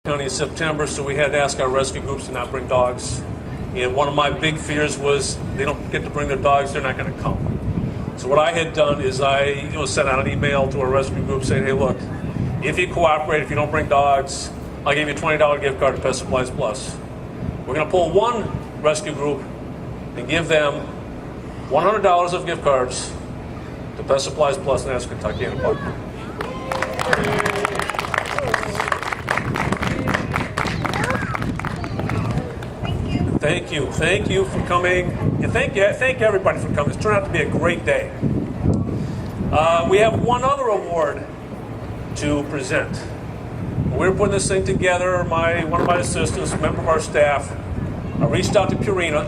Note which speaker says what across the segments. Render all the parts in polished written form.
Speaker 1: County in September, so we had to ask our rescue groups to not bring dogs. And one of my big fears was they don't get to bring their dogs, they're not going to come. So what I had done is I sent out an email to our rescue group saying, hey, look, if you cooperate, if you don't bring dogs, I'll give you a $20 gift card to Pet Supplies Plus. We're going to pull one rescue group and give them $100 of gift cards to Pet Supplies Plus in Aspen, Tuxteno Park. Thank you for coming, and thank everybody for coming. It's turned out to be a great day. We have one other award to present. We were putting this thing together. One of my assistants, a member of our staff, reached out to Purina,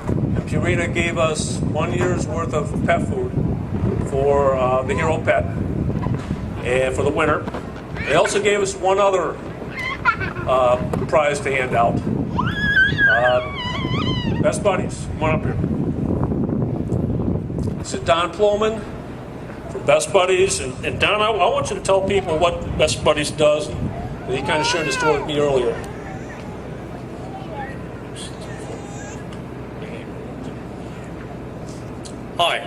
Speaker 1: and Purina gave us 1 year's worth of pet food for the Hero Pet and for the winner. They also gave us one other prize to hand out. Best Buddies, come on up here. This is Don Ploman from Best Buddies. And Don, I want you to tell people what Best Buddies does. And he kind of shared the story with me earlier.
Speaker 2: Hi.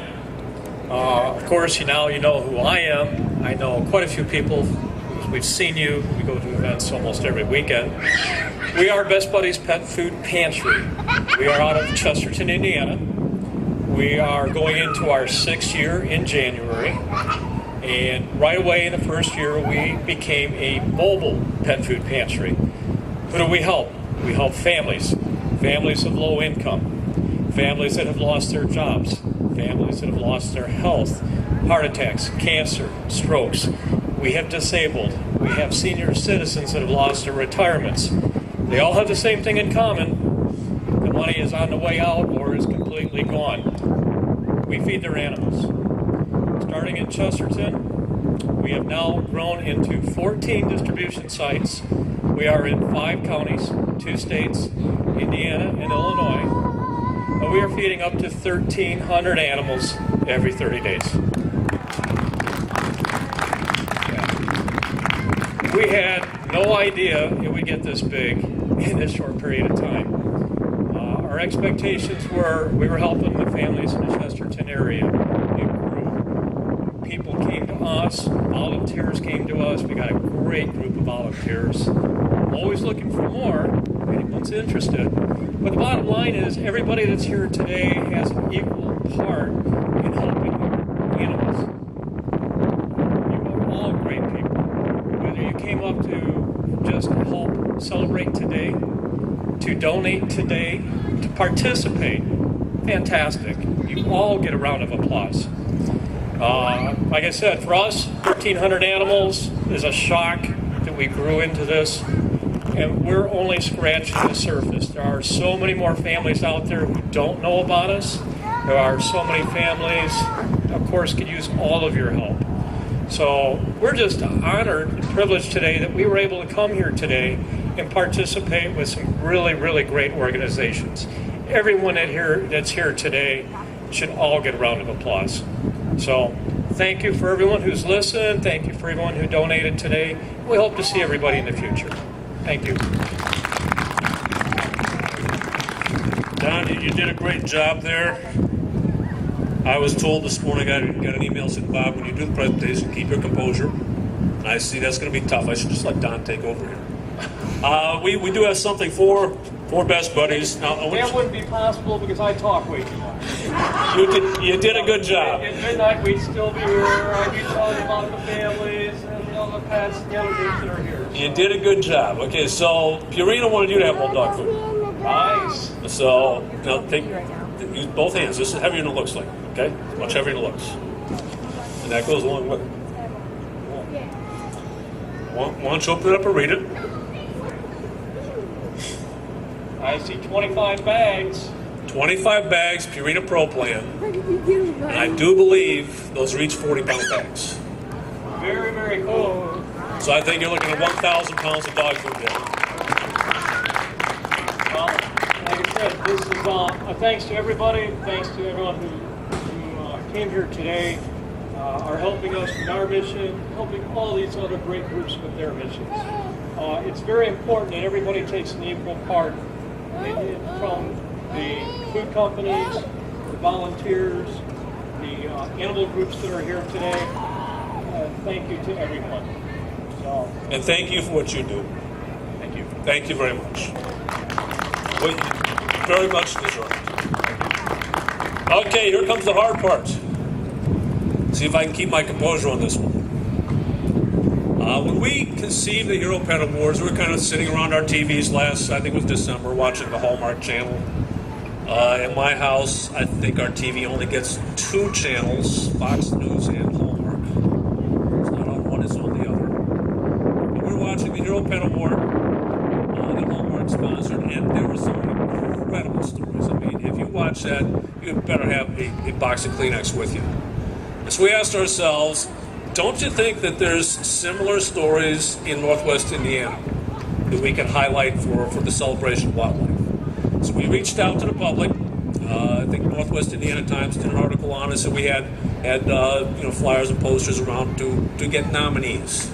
Speaker 2: Of course, now you know who I am. I know quite a few people. We've seen you. We go to events almost every weekend. We are Best Buddies Pet Food Pantry. We are out of Chesterton, Indiana. We are going into our 6th year in January. And right away in the first year, we became a mobile pet food pantry. Who do we help? We help families of low income, families that have lost their jobs, families that have lost their health, heart attacks, cancer, strokes. We have disabled. We have senior citizens that have lost their retirements. They all have the same thing in common. The money is on the way out or is completely gone. We feed their animals. Starting in Chesterton, we have now grown into 14 distribution sites. We are in 5 counties, 2 states, Indiana and Illinois. And we are feeding up to 1,300 animals every 30 days. We had no idea it would get this big in this short period of time. Our expectations were we were helping the families in the Chesterton area. It grew. People came to us, volunteers came to us. We got a great group of volunteers. Always looking for more, if anyone's interested. But the bottom line is everybody that's here today has an equal part in helping animals. You are all great people. Whether you came up to just help celebrate today, to donate today, to participate, fantastic. You all get a round of applause. Like I said, for us, 1,300 animals is a shock that we grew into this, and we're only scratching the surface. There are so many more families out there who don't know about us. There are so many families, of course, could use all of your help. So we're just honored and privileged today that we were able to come here today and participate with some really, really great organizations. Everyone that's here today should all get a round of applause. So thank you for everyone who's listened. Thank you for everyone who donated today. We hope to see everybody in the future. Thank you.
Speaker 1: Don, you did a great job there. I was told this morning, I got an email saying, Bob, when you do the presentation, keep your composure. And I see that's going to be tough. I should just let Don take over here. We do have something for Best Buddies. Now,
Speaker 2: That wouldn't be possible because I talk way too much.
Speaker 1: You did a good job.
Speaker 2: At midnight, we'd still be here. I'd be telling you about the families and the pets and the other groups that are here.
Speaker 1: You did a good job. Okay, so Purina wanted you to have bulldog food.
Speaker 2: Nice.
Speaker 1: So, now use both hands. This is heavier than it looks like. Okay? Much heavier than it looks. And that goes along with it. Why don't you open it up and read it?
Speaker 2: I see 25 bags.
Speaker 1: 25 bags, Purina Pro Plan. And I do believe those are each 40-pound bags.
Speaker 2: Very, very cool.
Speaker 1: So I think you're looking at 1,000 pounds of dog food there.
Speaker 2: Well, like I said, this is thanks to everybody. Thanks to everyone who came here today. are helping us with our mission, helping all these other great groups with their missions. It's very important that everybody takes an equal part, from the food companies, the volunteers, the animal groups that are here today. Thank you to everyone.
Speaker 1: And thank you for what you do.
Speaker 2: Thank you.
Speaker 1: Thank you very much. Well, you very much deserve it. Okay, here comes the hard part. See if I can keep my composure on this one. When we conceived the Hero Pet Awards, we were kind of sitting around our TVs last, I think it was December, watching the Hallmark Channel. In my house, I think our TV only gets 2 channels, Fox News and Hallmark. It's not on one, it's on the other. And we were watching the Hero Pet Award that Hallmark sponsored, and there were some incredible stories. I mean, if you watch that, you better have a box of Kleenex with you. And so we asked ourselves, don't you think that there's similar stories in Northwest Indiana that we can highlight for the celebration of wildlife? So we reached out to the public. I think Northwest Indiana Times did an article on us, and we had flyers and posters around to get nominees.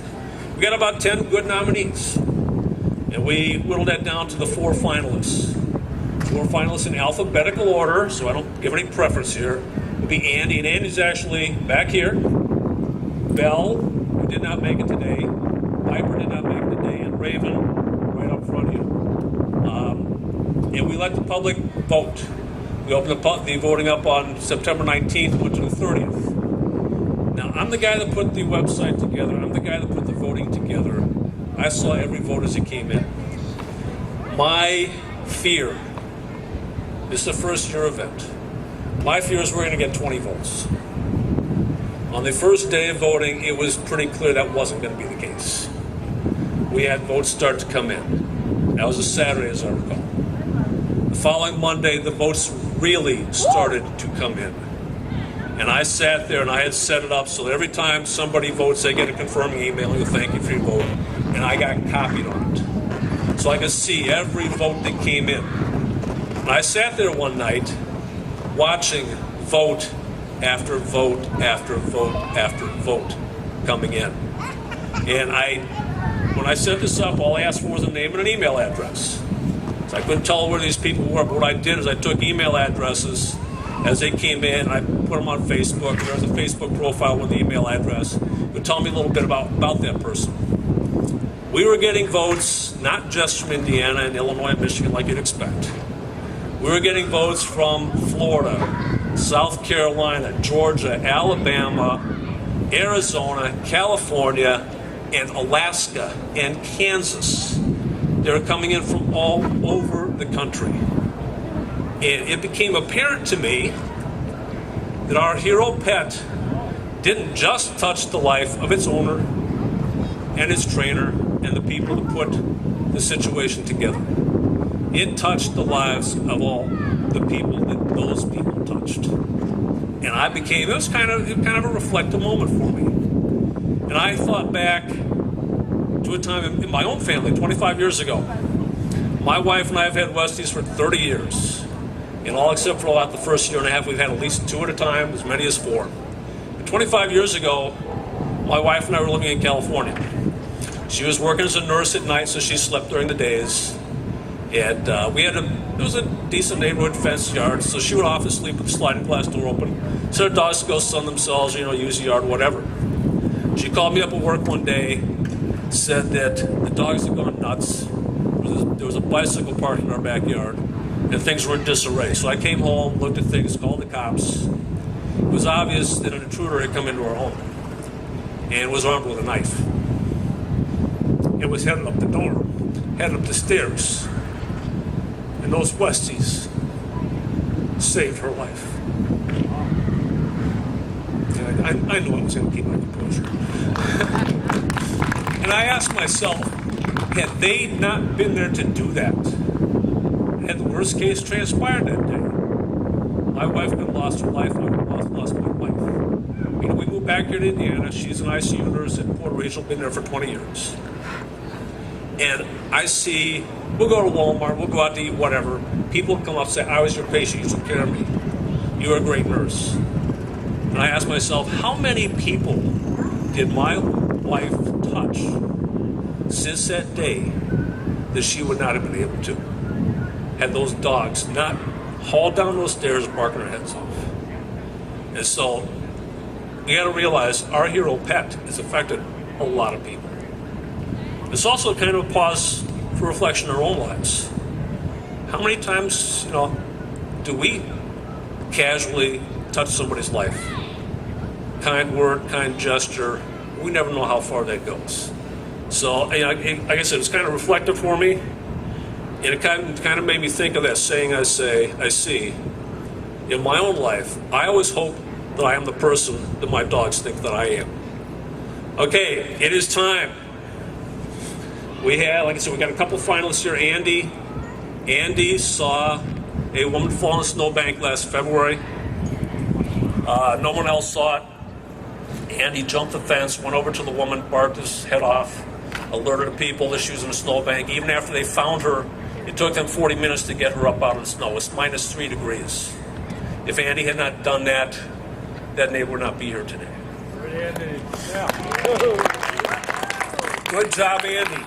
Speaker 1: We got about 10 good nominees, and we whittled that down to the 4 finalists. 4 finalists in alphabetical order, so I don't give any preference here. It would be Andy, and Andy's actually back here. Belle, who did not make it today. Piper did not make it today, and Raven, right up front here. And we let the public vote. We opened the voting up on September 19th, went to the 30th. Now, I'm the guy that put the website together. I'm the guy that put the voting together. I saw every vote as it came in. My fear, this is a first-year event. My fear is we're going to get 20 votes. On the first day of voting, it was pretty clear that wasn't going to be the case. We had votes start to come in. That was a Saturday, as I recall. The following Monday, the votes really started to come in. And I sat there and I had set it up so that every time somebody votes, they get a confirming email and thank you for your vote. And I got copied on it. So I could see every vote that came in. And I sat there one night watching vote after vote after vote after vote coming in. And when I set this up, all I asked for was a name and an email address. So I couldn't tell where these people were, but what I did is I took email addresses as they came in, and I put them on Facebook. There's a Facebook profile with the email address. It would tell me a little bit about that person. We were getting votes not just from Indiana and Illinois and Michigan like you'd expect. We were getting votes from Florida, South Carolina, Georgia, Alabama, Arizona, California, and Alaska, and Kansas. They were coming in from all over the country. And it became apparent to me that our hero pet didn't just touch the life of its owner and its trainer and the people that put the situation together. It touched the lives of all the people that those people touched. And it was kind of a reflective moment for me. And I thought back to a time in my own family, 25 years ago. My wife and I have had Westies for 30 years. And all except for about the first year and a half, we've had at least 2 at a time, as many as 4. But 25 years ago, my wife and I were living in California. She was working as a nurse at night, so she slept during the days. And it was a decent neighborhood fenced yard, so she would often sleep with the sliding glass door open. So her dogs could go sun themselves, use the yard, whatever. She called me up at work one day, said that the dogs had gone nuts. There was a bicycle parked in our backyard, and things were in disarray. So I came home, looked at things, called the cops. It was obvious that an intruder had come into our home and was armed with a knife. It was headed up the door, headed up the stairs. And those Westies saved her life. And I knew I was going to keep my composure. And I asked myself, had they not been there to do that, had the worst case transpired that day, my wife could have lost her life, I would have lost my wife. We moved back here to Indiana. She's an ICU nurse at Puerto Regional, been there for 20 years. And I see, we'll go to Walmart, we'll go out to eat, whatever. People come up and say, I was your patient, you took care of me. You were a great nurse. And I asked myself, how many people did my wife touch since that day that she would not have been able to, had those dogs not hauled down those stairs barking their heads off? And so you got to realize our hero pet has affected a lot of people. It's also kind of a pause for reflection in our own lives. How many times, do we casually touch somebody's life? Kind word, kind gesture. We never know how far that goes. So, like I said, it's kind of reflective for me, and it kind of made me think of that saying I see in my own life. I always hope that I am the person that my dogs think that I am. Okay, it is time. We had, like I said, we got a couple finalists here. Andy saw a woman fall in a snowbank last February. No one else saw it. Andy jumped the fence, went over to the woman, barked his head off, alerted the people that she was in a snowbank. Even after they found her, it took them 40 minutes to get her up out of the snow. It's minus 3 degrees. If Andy had not done that, that neighbor would not be here today.
Speaker 3: Andy. Yeah.
Speaker 1: Good job, Andy.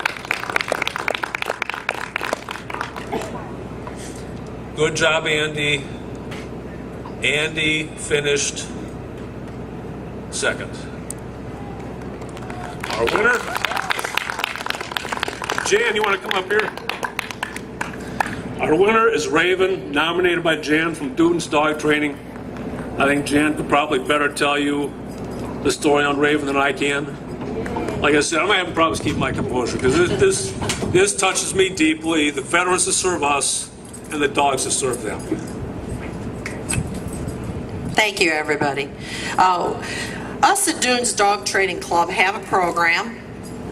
Speaker 1: Good job, Andy. Andy finished second. Our winner, Jan, you want to come up here? Our winner is Raven, nominated by Jan from Duden's Dog Training. I think Jan could probably better tell you the story on Raven than I can. Like I said, I'm having problems keeping my composure because this touches me deeply. The veterans that serve us and the dogs that serve them.
Speaker 4: Thank you, everybody. Us at Dunes Dog Training Club have a program,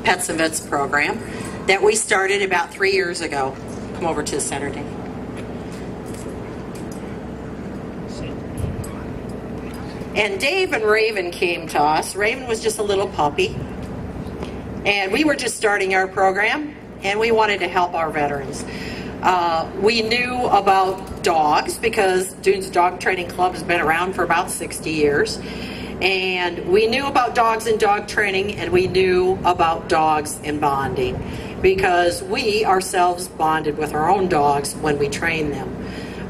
Speaker 4: Pets and Vets program, that we started about 3 years ago. Come over to the center, Dave. And Dave and Raven came to us. Raven was just a little puppy. And we were just starting our program, and we wanted to help our veterans. We knew about dogs because Dunes Dog Training Club has been around for about 60 years. And we knew about dogs and dog training, and we knew about dogs and bonding because we ourselves bonded with our own dogs when we trained them.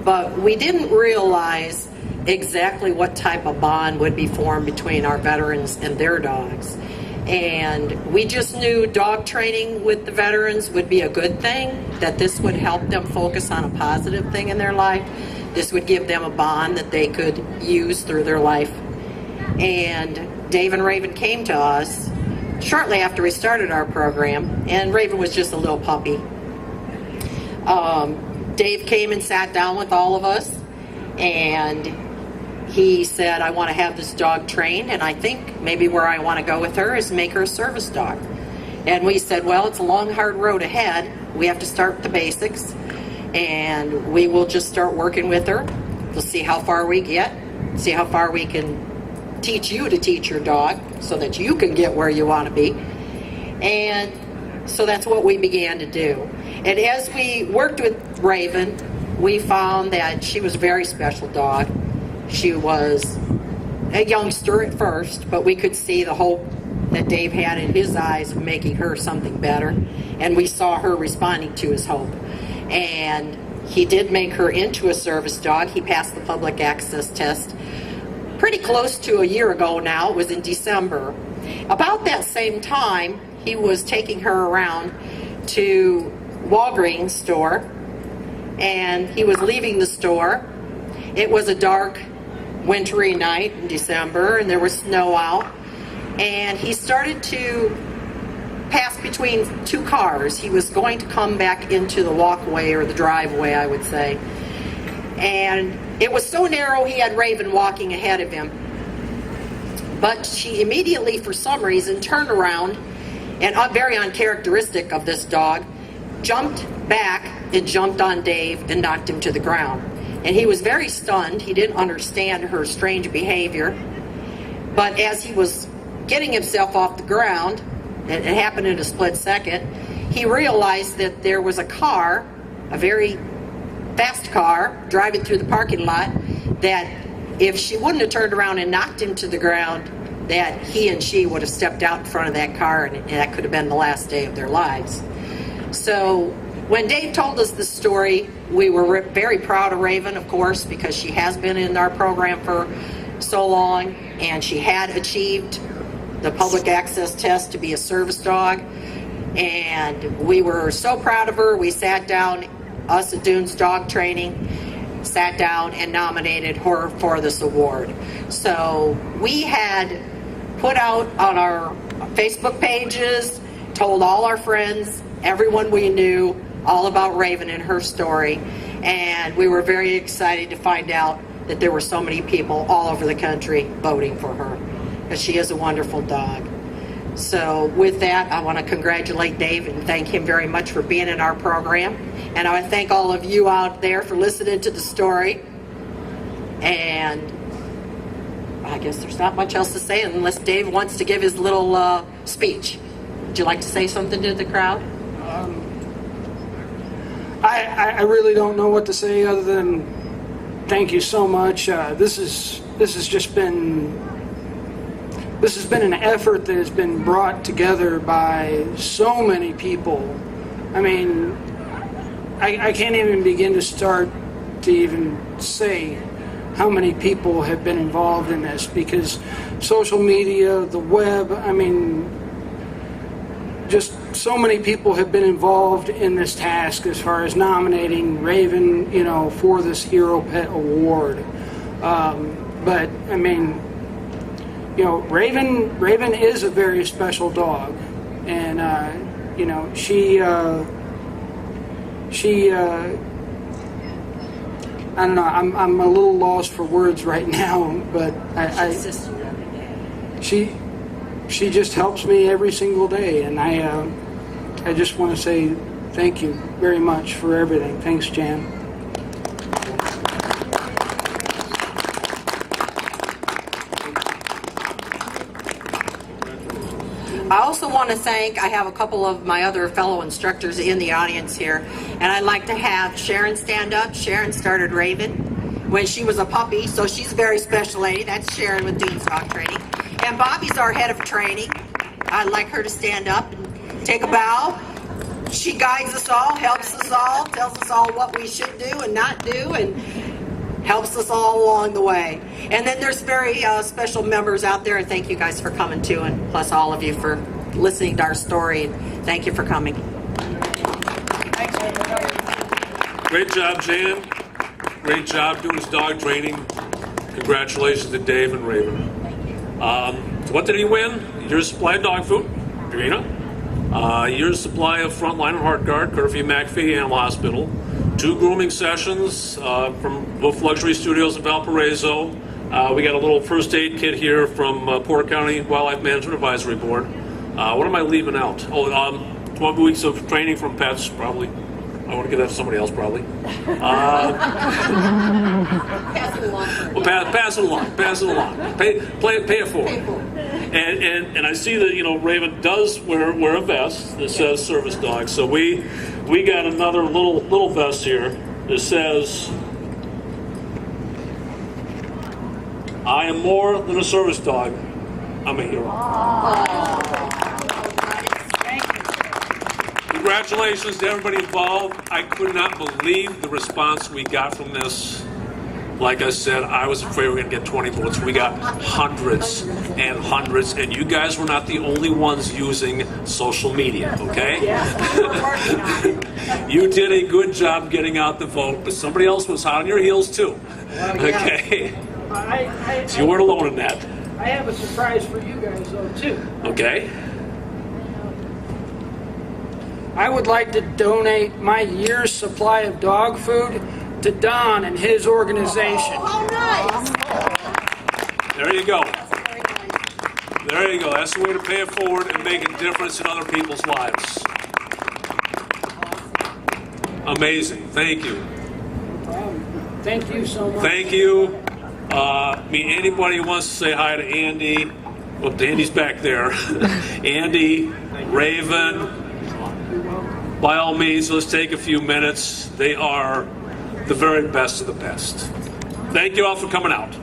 Speaker 4: But we didn't realize exactly what type of bond would be formed between our veterans and their dogs. And we just knew dog training with the veterans would be a good thing, that this would help them focus on a positive thing in their life. This would give them a bond that they could use through their life. And Dave and Raven came to us shortly after we started our program, and Raven was just a little puppy. Dave came and sat down with all of us, and he said, I want to have this dog trained, and I think maybe where I want to go with her is make her a service dog. And we said, well, it's a long, hard road ahead. We have to start with the basics, and we will just start working with her. We'll see how far we get, see how far we can teach you to teach your dog so that you can get where you want to be. And so that's what we began to do. And as we worked with Raven, we found that she was a very special dog. She was a youngster at first, but we could see the hope that Dave had in his eyes of making her something better, and we saw her responding to his hope. And he did make her into a service dog. He passed the public access test pretty close to a year ago now. It was in December. About that same time, he was taking her around to Walgreens store, and he was leaving the store. It was a dark, wintry night in December, and there was snow out, and he started to pass between two cars. He was going to come back into the walkway, or the driveway, I would say, and it was so narrow he had Raven walking ahead of him. But she immediately, for some reason, turned around, and very uncharacteristic of this dog, jumped back and jumped on Dave and knocked him to the ground. And he was very stunned. He didn't understand her strange behavior. But as he was getting himself off the ground, it happened in a split second, he realized that there was a car, a very fast car, driving through the parking lot, that if she wouldn't have turned around and knocked him to the ground, that he and she would have stepped out in front of that car, and that could have been the last day of their lives. So when Dave told us the story, we were very proud of Raven, of course, because she has been in our program for so long, and she had achieved the public access test to be a service dog. And we were so proud of her. We sat down, us at Dunes Dog Training, sat down and nominated her for this award. So we had put out on our Facebook pages, told all our friends, everyone we knew, all about Raven and her story. And we were very excited to find out that there were so many people all over the country voting for her, because she is a wonderful dog. So with that, I want to congratulate Dave and thank him very much for being in our program. And I want to thank all of you out there for listening to the story. And I guess there's not much else to say unless Dave wants to give his little speech. Would you like to say something to the crowd?
Speaker 5: I really don't know what to say other than thank you so much. This has been an effort that has been brought together by so many people. I mean, I can't even begin to start to even say how many people have been involved in this, because social media, the web, I mean, just so many people have been involved in this task as far as nominating Raven, for this Hero Pet Award. But I mean, Raven is a very special dog, and she I don't know. I'm a little lost for words right now, but she just helps me every single day, and I just want to say thank you very much for everything. Thanks, Jan.
Speaker 4: I also want to thank, I have a couple of my other fellow instructors in the audience here, and I'd like to have Sharon stand up. Sharon started Raven when she was a puppy, so she's a very special lady. That's Sharon with Dunes Dog Training. And Bobby's our head of training. I'd like her to stand up and take a bow. She guides us all, helps us all, tells us all what we should do and not do, and helps us all along the way. And then there's very special members out there, and thank you guys for coming too, and plus all of you for listening to our story, and thank you for coming.
Speaker 1: Great job, Jan. Great job doing his dog training. Congratulations to Dave and Raven. So what did he win? Year's supply of dog food, Purina. Year's supply of Frontline and Heart Guard, courtesy of McAfee Animal Hospital. 2 grooming sessions from both Luxury Studios in Valparaiso. We got a little first aid kit here from Porter County Wildlife Management Advisory Board. What am I leaving out? 12 weeks of training from pets, probably. I want to give that to somebody else, probably.
Speaker 4: Pass it along.
Speaker 1: Well, pass it along. Pass it along. Pay it forward. And I see that Raven does wear a vest that says service dog. So we got another little vest here that says, "I am more than a service dog. I'm a hero." Congratulations to everybody involved. I could not believe the response we got from this. Like I said, I was afraid we were going to get 20 votes. We got hundreds and hundreds, and you guys were not the only ones using social media, okay? You did a good job getting out the vote, but somebody else was hot on your heels too, okay? So you weren't alone in that.
Speaker 5: I have a surprise for you guys, though, too.
Speaker 1: Okay?
Speaker 5: I would like to donate my year's supply of dog food to Don and his organization.
Speaker 4: Oh, nice.
Speaker 1: There you go. There you go. That's the way to pay it forward and make a difference in other people's lives. Amazing. Thank you.
Speaker 5: Thank you so much.
Speaker 1: Thank you. Anybody who wants to say hi to Andy? Well, Andy's back there. Andy, Raven. By all means, let's take a few minutes. They are the very best of the best. Thank you all for coming out.